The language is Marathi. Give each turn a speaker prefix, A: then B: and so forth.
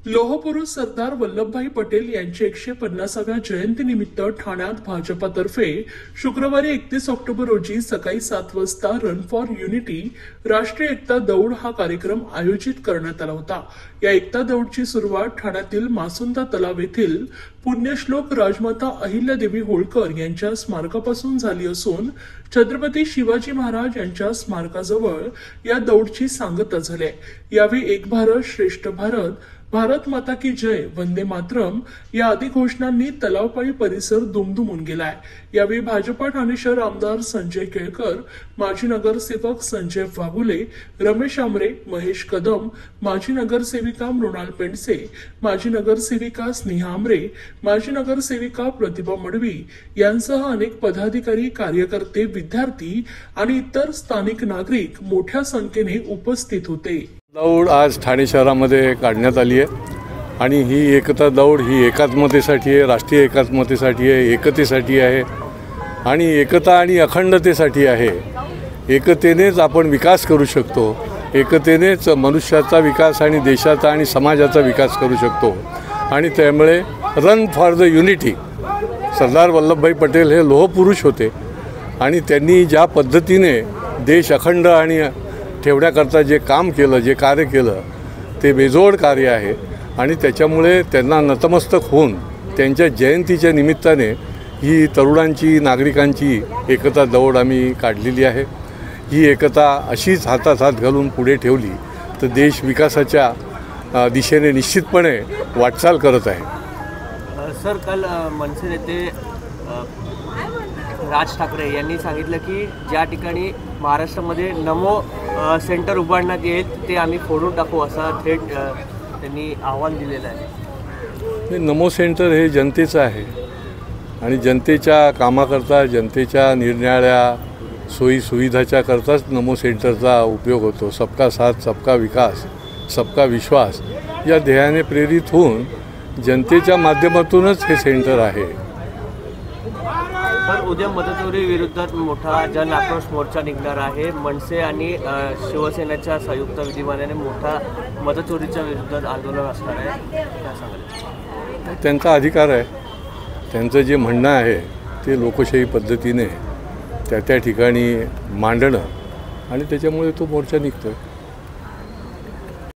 A: लोहपुरुष सरदार वल्लभभाई पटेल यांच्या 150व्या जयंतीनिमित्त ठाण्यात भाजपातर्फे शुक्रवारी 31 ऑक्टोबर रोजी सकाळी 7 वाजता रन फॉर युनिटी राष्ट्रीय एकता दौड हा कार्यक्रम आयोजित करण्यात आला होता। या एकता दौडची सुरुवात ठाण्यातील मासुंदा तलाव येथील पुण्यश्लोक राजमाता अहिल्यादेवी होळकर यांच्या स्मारकापासून झाली असून छत्रपती शिवाजी महाराज यांच्या स्मारकाजवळ या दौडची सांगता झाली। यावेळी एक भारत श्रेष्ठ भारत, भारत माता की जय, वंदे मातरम या आदी घोषणांनी तलावपाळी परिसर दुमदुमून गेलाय। यावेळी भाजपा ठाणे शहर आमदार संजय केळकर, माजी नगरसेवक संजय वाघुले, रमेश आमरे, महेश कदम, माजी नगरसेविका मृणाल पेंडसे, माजी नगरसेविका स्नेहा आमरे, माजी नगरसेविका प्रतिभा मडवी यांसह अनेक पदाधिकारी, कार्यकर्ते, विद्यार्थी आणि इतर स्थानिक नागरिक मोठ्या संख्येने उपस्थित होते।
B: दौड आज ठाणे शहरामध्ये काढण्यात आली आहे आणि ही एकता दौड ही एकात्मतेसाठी आहे, राष्ट्रीय एकात्मतेसाठी आहे, एकतेसाठी आहे आणि एकता आणि अखंडतेसाठी आहे। एकतेनेच आपण विकास करू शकतो, एकतेनेच मनुष्याचा विकास आणि देशाचा आणि समाजाचा विकास करू शकतो आणि त्यामुळे run for the unity, Sardar Vallabhbhai Patel हे लोहपुरुष होते आणि त्यांनी ज्या पद्धतीने देश अखंड आणि ठेवण्याकरता जे काम केलं, जे कार्य केलं ते बेजोड कार्य आहे आणि त्याच्यामुळे त्यांना नतमस्तक होऊन त्यांच्या जयंतीच्या निमित्ताने ही तरुणांची, नागरिकांची एकता दौड आम्ही काढलेली आहे। ही एकता अशीच हातात हात घालून पुढे ठेवली तर देश विकासाच्या दिशेने निश्चितपणे वाटचाल करत आहे।
C: सर, काल मनसे नेते राज ठाकरे यांनी सांगितलं की ज्या ठिकाणी महाराष्ट्रामध्ये नमो सेंटर उभारण्यात येईल ते आम्ही फोडून टाकू असं थेट त्यांनी आव्हान दिलेलं आहे।
B: नमो सेंटर हे जनतेचं आहे आणि जनतेच्या कामाकरता, जनतेच्या निरनिराळ्या सोयी सुविधाच्या करताच नमो सेंटरचा उपयोग होतो। सबका साथ, सबका विकास, सबका विश्वास या ध्येयाने प्रेरित होऊन जनतेच्या माध्यमातूनच हे सेंटर आहे।
C: पण उद्या मतचोरी विरोधात मोठा जन आक्रोश मोर्चा निघणार आहे। मनसे आणि शिवसेनेच्या संयुक्त विधिमंडळाने मोठा मतचोरीच्या विरोधात आंदोलन असणार आहे, काय सांगाल?
B: त्यांचा अधिकार आहे, त्यांचं जे म्हणणं आहे ते लोकशाही पद्धतीने त्या ठिकाणी मांडणं आणि त्याच्यामुळे तो मोर्चा निघतो।